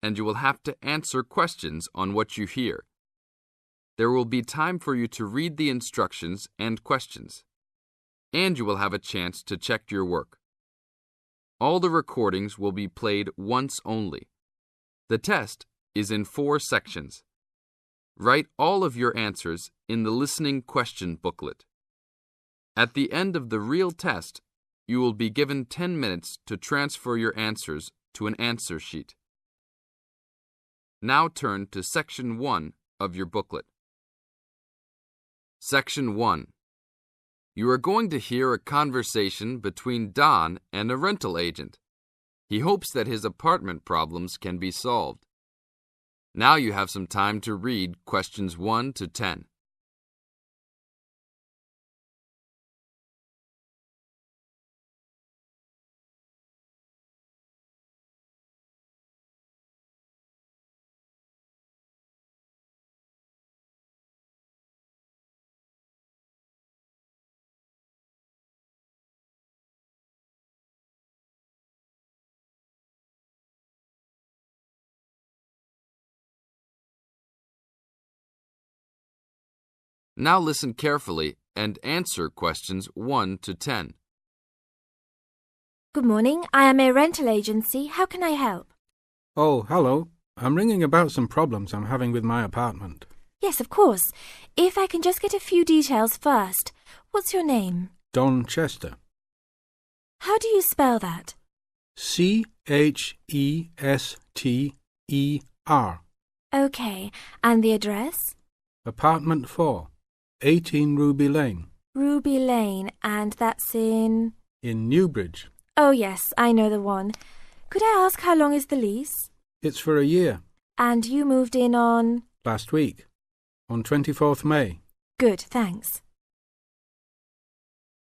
and you will have to answer questions on what you hear. There will be time for you to read the instructions and questions, and you will have a chance to check your work. All the recordings will be played once only. The test is in 4 sections. Write all of your answers in the listening question booklet. At the end of the real test, you will be given 10 minutes to transfer your answers to an answer sheet. Now turn to Section 1 of your booklet. Section 1. You are going to hear a conversation between Don and a rental agent. He hopes that his apartment problems can be solved. Now you have some time to read questions 1 to 10. Now listen carefully and answer questions 1 to 10. Good morning. I am a rental agency. How can I help? Oh, hello. I'm ringing about some problems I'm having with my apartment. Yes, of course. If I can just get a few details first. What's your name? Don Chester. How do you spell that? Chester. Okay. And the address? Apartment 4, 18 Ruby Lane. Ruby Lane. And that's in Newbridge. Oh, yes, I know the one. Could I ask how long is the lease? It's for a year. And you moved in on? Last week, on 24th May. Good, thanks.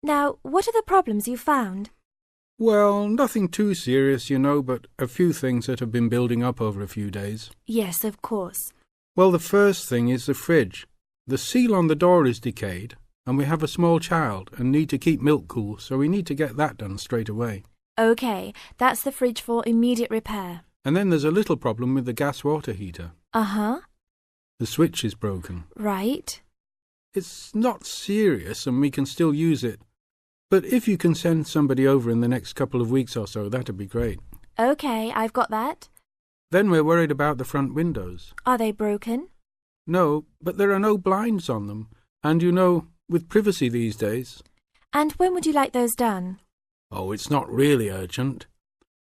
Now, what are the problems you found? Well, nothing too serious, but a few things that have been building up over a few days. Yes, of course. Well, the first thing is the fridge. The seal on the door is decayed, and we have a small child and need to keep milk cool, so we need to get that done straight away. Okay, that's the fridge for immediate repair. And then there's a little problem with the gas water heater. Uh-huh. The switch is broken. Right. It's not serious and we can still use it. But if you can send somebody over in the next couple of weeks or so, that'd be great. Okay, I've got that. Then we're worried about the front windows. Are they broken? No, but there are no blinds on them. And with privacy these days. And when would you like those done? Oh, it's not really urgent.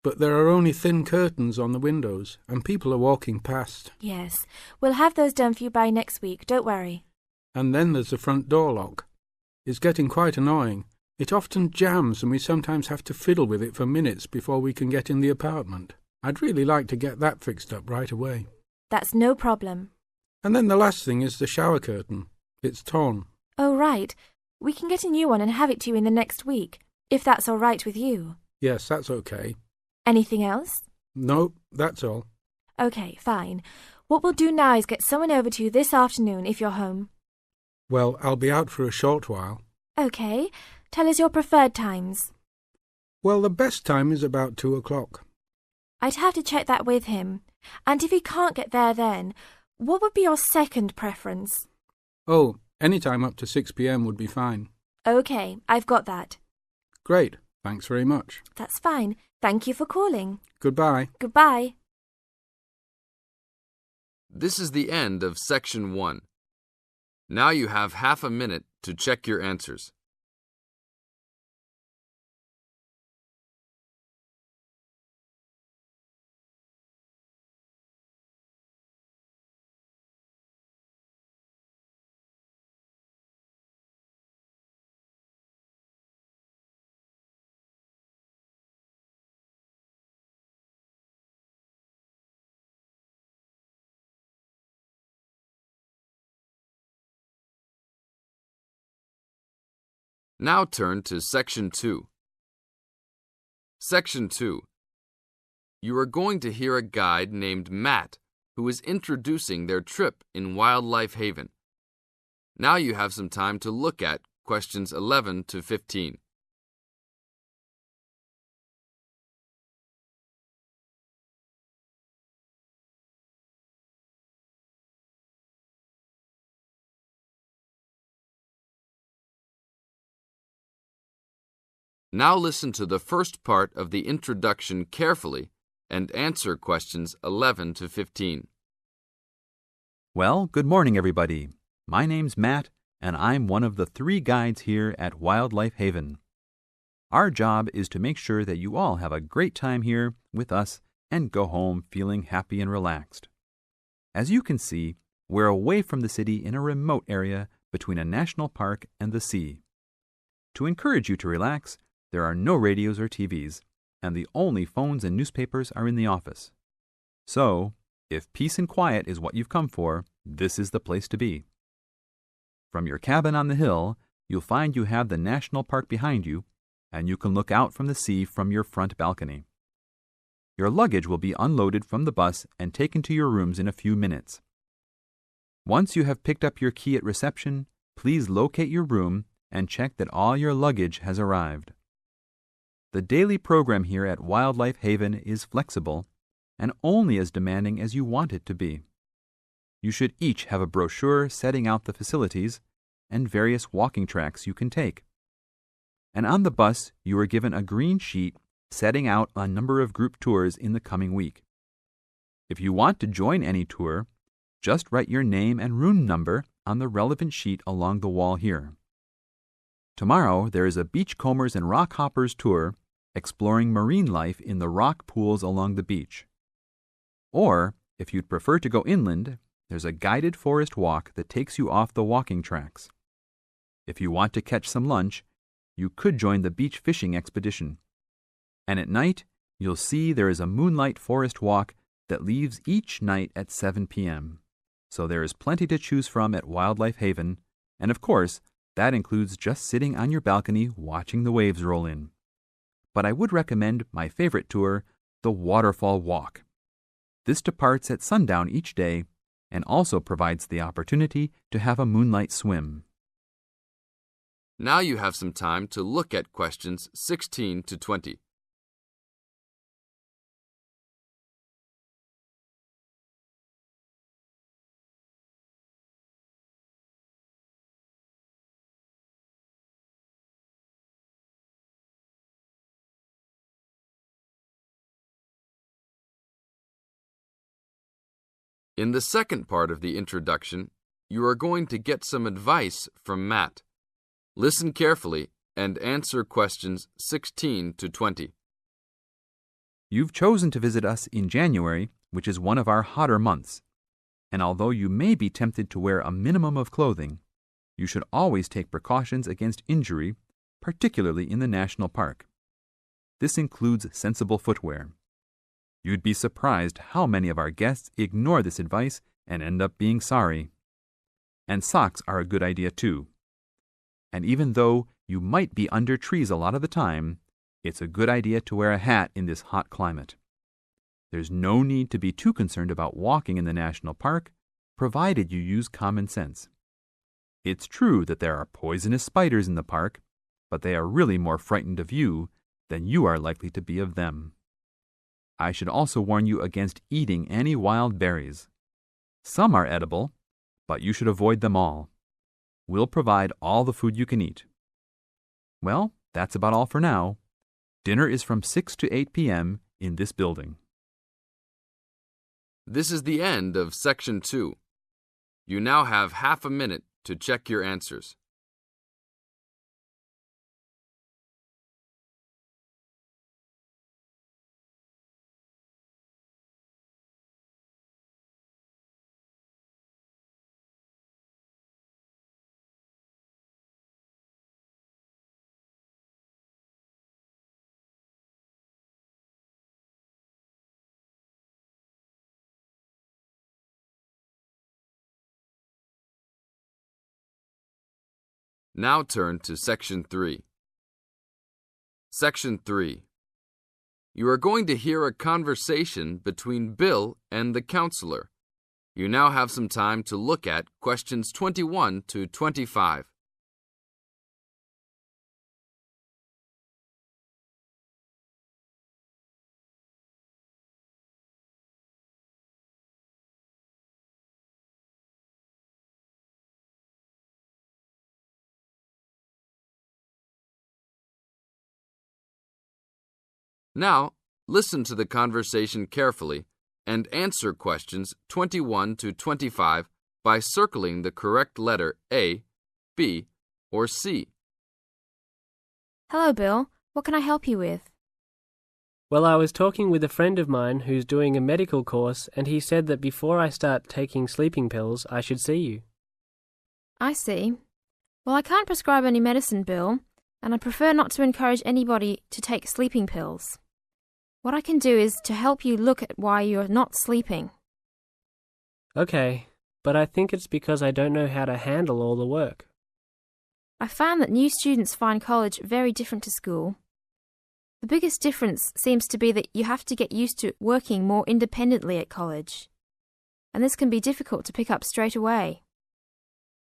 But there are only thin curtains on the windows, and people are walking past. Yes, we'll have those done for you by next week, don't worry. And then there's the front door lock. It's getting quite annoying. It often jams and we sometimes have to fiddle with it for minutes before we can get in the apartment. I'd really like to get that fixed up right away. That's no problem. And then the last thing is the shower curtain. It's torn. Oh, right. We can get a new one and have it to you in the next week, if that's all right with you. Yes, that's okay. Anything else? No, that's all. Okay, fine. What we'll do now is get someone over to you this afternoon if you're home. Well, I'll be out for a short while. Okay. Tell us your preferred times. Well, the best time is about 2 o'clock. I'd have to check that with him. And if he can't get there then, what would be your second preference? Oh, any time up to 6 p.m. would be fine. Okay, I've got that. Great. Thanks very much. That's fine. Thank you for calling. Goodbye. Goodbye. This is the end of Section 1. Now you have half a minute to check your answers. Now turn to Section 2. Section 2. You are going to hear a guide named Matt who is introducing their trip in Wildlife Haven. Now you have some time to look at questions 11 to 15. Now listen to the first part of the introduction carefully and answer questions 11 to 15. Well, good morning, everybody. My name's Matt, and I'm one of the 3 guides here at Wildlife Haven. Our job is to make sure that you all have a great time here with us and go home feeling happy and relaxed. As you can see, we're away from the city in a remote area between a national park and the sea. To encourage you to relax, there are no radios or TVs, and the only phones and newspapers are in the office. So, if peace and quiet is what you've come for, this is the place to be. From your cabin on the hill, you'll find you have the national park behind you, and you can look out from the sea from your front balcony. Your luggage will be unloaded from the bus and taken to your rooms in a few minutes. Once you have picked up your key at reception, please locate your room and check that all your luggage has arrived. The daily program here at Wildlife Haven is flexible and only as demanding as you want it to be. You should each have a brochure setting out the facilities and various walking tracks you can take. And on the bus, you are given a green sheet setting out a number of group tours in the coming week. If you want to join any tour, just write your name and room number on the relevant sheet along the wall here. Tomorrow, there is a beachcombers and rock hoppers tour exploring marine life in the rock pools along the beach. Or, if you'd prefer to go inland, there's a guided forest walk that takes you off the walking tracks. If you want to catch some lunch, you could join the beach fishing expedition. And at night, you'll see there is a moonlight forest walk that leaves each night at 7 p.m. So there is plenty to choose from at Wildlife Haven, and of course, that includes just sitting on your balcony watching the waves roll in. But I would recommend my favorite tour, the Waterfall Walk. This departs at sundown each day and also provides the opportunity to have a moonlight swim. Now you have some time to look at questions 16 to 20. In the second part of the introduction, you are going to get some advice from Matt. Listen carefully and answer questions 16 to 20. You've chosen to visit us in January, which is one of our hotter months. And although you may be tempted to wear a minimum of clothing, you should always take precautions against injury, particularly in the national park. This includes sensible footwear. You'd be surprised how many of our guests ignore this advice and end up being sorry. And socks are a good idea too. And even though you might be under trees a lot of the time, it's a good idea to wear a hat in this hot climate. There's no need to be too concerned about walking in the national park, provided you use common sense. It's true that there are poisonous spiders in the park, but they are really more frightened of you than you are likely to be of them. I should also warn you against eating any wild berries. Some are edible, but you should avoid them all. We'll provide all the food you can eat. Well, that's about all for now. Dinner is from 6 to 8 p.m. in this building. This is the end of Section 2. You now have half a minute to check your answers. Now turn to Section 3. Section 3. You are going to hear a conversation between Bill and the counselor. You now have some time to look at questions 21 to 25. Now, listen to the conversation carefully and answer questions 21 to 25 by circling the correct letter A, B, or C. Hello, Bill. What can I help you with? Well, I was talking with a friend of mine who's doing a medical course, and he said that before I start taking sleeping pills, I should see you. I see. Well, I can't prescribe any medicine, Bill, and I prefer not to encourage anybody to take sleeping pills. What I can do is to help you look at why you're not sleeping. Okay, but I think it's because I don't know how to handle all the work. I found that new students find college very different to school. The biggest difference seems to be that you have to get used to working more independently at college, and this can be difficult to pick up straight away.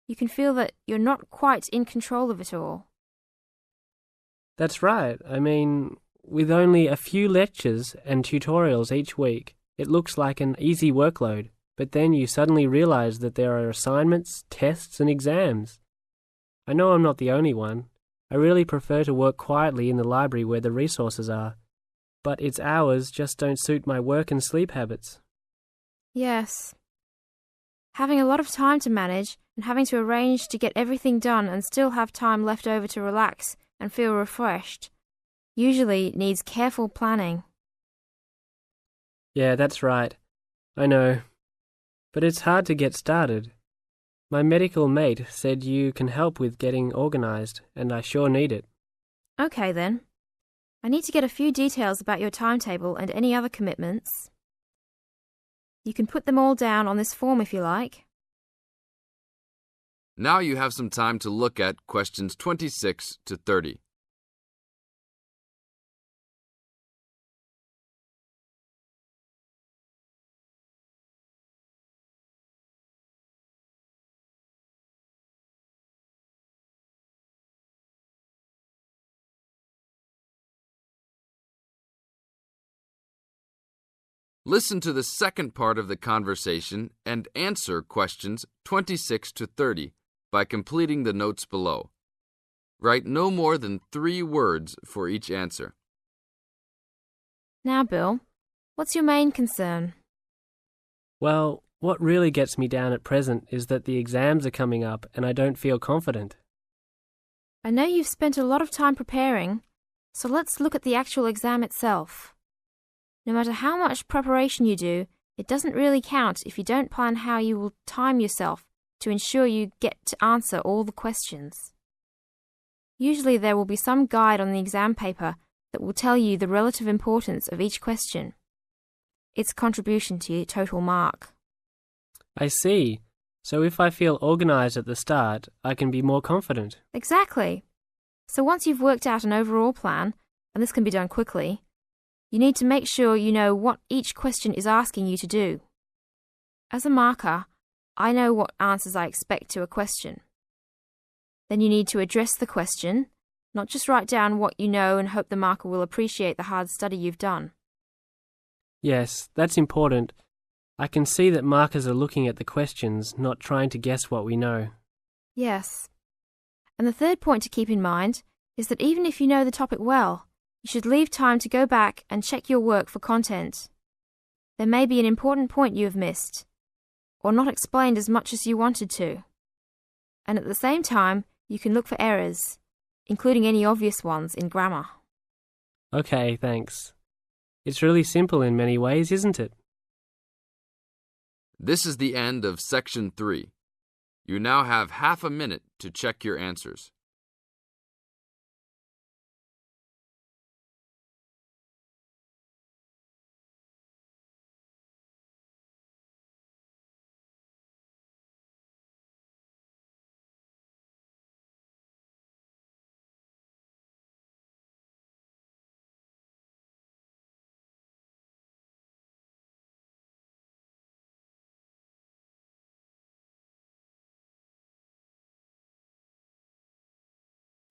You can feel that you're not quite in control of it all. That's right. I mean, with only a few lectures and tutorials each week, it looks like an easy workload, but then you suddenly realize that there are assignments, tests, and exams. I know I'm not the only one. I really prefer to work quietly in the library where the resources are, but its hours just don't suit my work and sleep habits. Yes. Having a lot of time to manage and having to arrange to get everything done and still have time left over to relax and feel refreshed usually needs careful planning. Yeah, that's right. I know. But it's hard to get started. My medical mate said you can help with getting organized, and I sure need it. Okay then. I need to get a few details about your timetable and any other commitments. You can put them all down on this form if you like. Now you have some time to look at questions 26 to 30. Listen to the second part of the conversation and answer questions 26 to 30 by completing the notes below. Write no more than 3 words for each answer. Now, Bill, what's your main concern? Well, what really gets me down at present is that the exams are coming up and I don't feel confident. I know you've spent a lot of time preparing, so let's look at the actual exam itself. No matter how much preparation you do, it doesn't really count if you don't plan how you will time yourself to ensure you get to answer all the questions. Usually there will be some guide on the exam paper that will tell you the relative importance of each question, its contribution to your total mark. I see. So if I feel organized at the start, I can be more confident. Exactly. So once you've worked out an overall plan, and this can be done quickly, you need to make sure you know what each question is asking you to do. As a marker, I know what answers I expect to a question. Then you need to address the question, not just write down what you know and hope the marker will appreciate the hard study you've done. Yes, that's important. I can see that markers are looking at the questions, not trying to guess what we know. Yes. And the third point to keep in mind is that even if you know the topic well, you should leave time to go back and check your work for content. There may be an important point you have missed, or not explained as much as you wanted to. And at the same time, you can look for errors, including any obvious ones in grammar. Okay, thanks. It's really simple in many ways, isn't it? This is the end of Section 3. You now have half a minute to check your answers.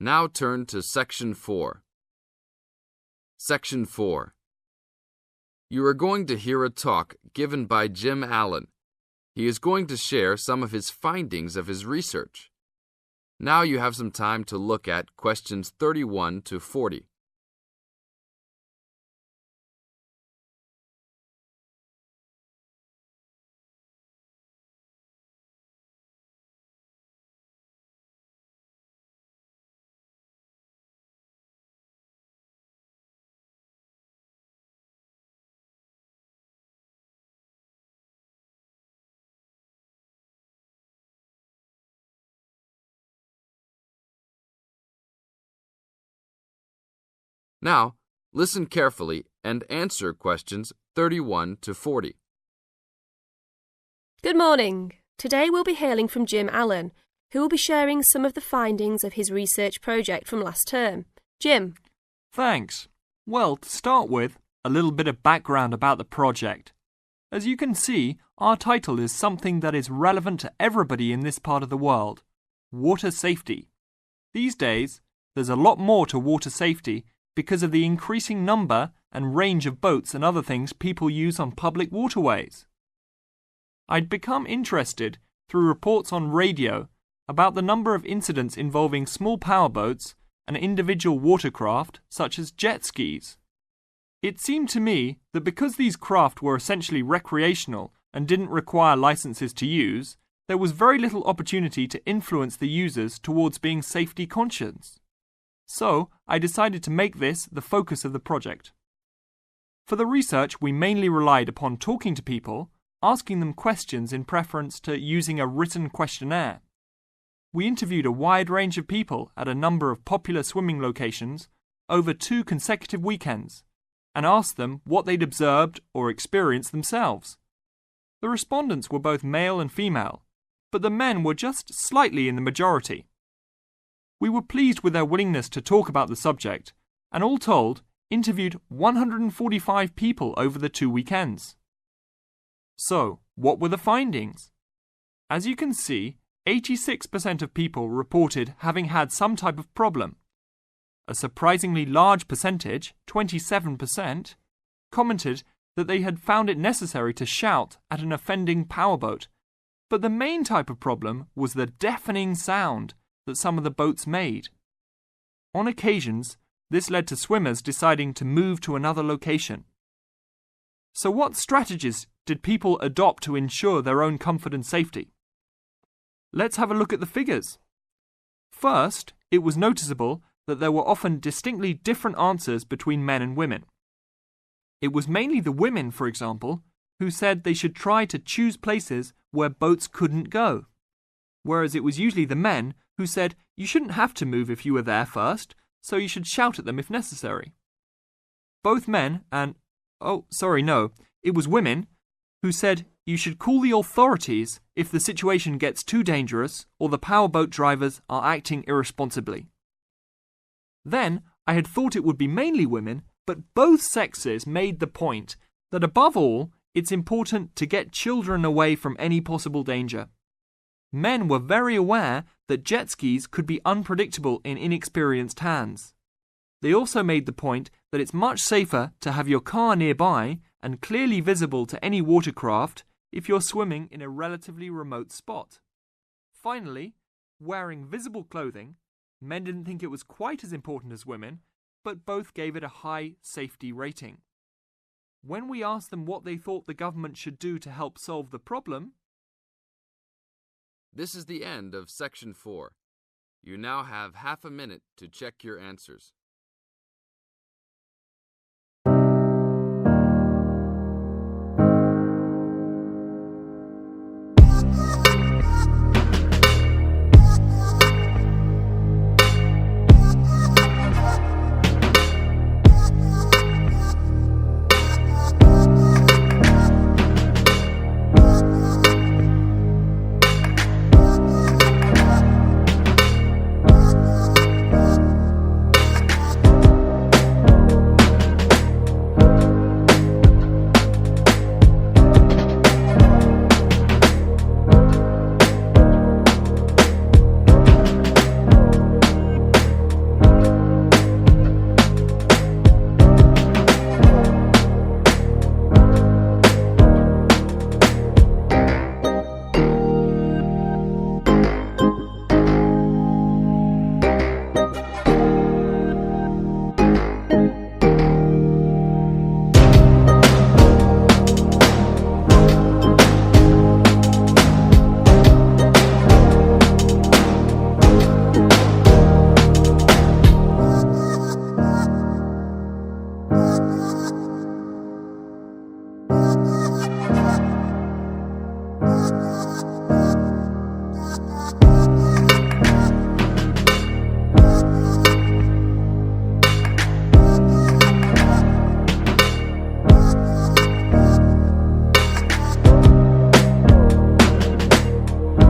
Now turn to Section 4. Section 4. You are going to hear a talk given by Jim Allen. He is going to share some of his findings of his research. Now you have some time to look at questions 31 to 40. Now, listen carefully and answer questions 31 to 40. Good morning. Today we'll be hearing from Jim Allen, who will be sharing some of the findings of his research project from last term. Jim. Thanks. Well, to start with, a little bit of background about the project. As you can see, our title is something that is relevant to everybody in this part of the world: water safety. These days, there's a lot more to water safety because of the increasing number and range of boats and other things people use on public waterways. I'd become interested through reports on radio about the number of incidents involving small powerboats and individual watercraft such as jet skis. It seemed to me that because these craft were essentially recreational and didn't require licenses to use, there was very little opportunity to influence the users towards being safety conscious. So, I decided to make this the focus of the project. For the research, we mainly relied upon talking to people, asking them questions in preference to using a written questionnaire. We interviewed a wide range of people at a number of popular swimming locations over 2 consecutive weekends, and asked them what they'd observed or experienced themselves. The respondents were both male and female, but the men were just slightly in the majority. We were pleased with their willingness to talk about the subject, and all told, interviewed 145 people over the 2 weekends. So, what were the findings? As you can see, 86% of people reported having had some type of problem. A surprisingly large percentage, 27%, commented that they had found it necessary to shout at an offending powerboat, but the main type of problem was the deafening sound that some of the boats made. On occasions, this led to swimmers deciding to move to another location. So what strategies did people adopt to ensure their own comfort and safety? Let's have a look at the figures. First, it was noticeable that there were often distinctly different answers between men and women. It was mainly the women, for example, who said they should try to choose places where boats couldn't go, whereas it was usually the men who said you shouldn't have to move if you were there first, so you should shout at them if necessary. Both men and, it was women who said you should call the authorities if the situation gets too dangerous or the powerboat drivers are acting irresponsibly. Then, I had thought it would be mainly women, but both sexes made the point that above all, it's important to get children away from any possible danger. Men were very aware that jet skis could be unpredictable in inexperienced hands. They also made the point that it's much safer to have your car nearby and clearly visible to any watercraft if you're swimming in a relatively remote spot. Finally, wearing visible clothing, men didn't think it was quite as important as women, but both gave it a high safety rating. When we asked them what they thought the government should do to help solve the problem... This is the end of Section 4. You now have half a minute to check your answers.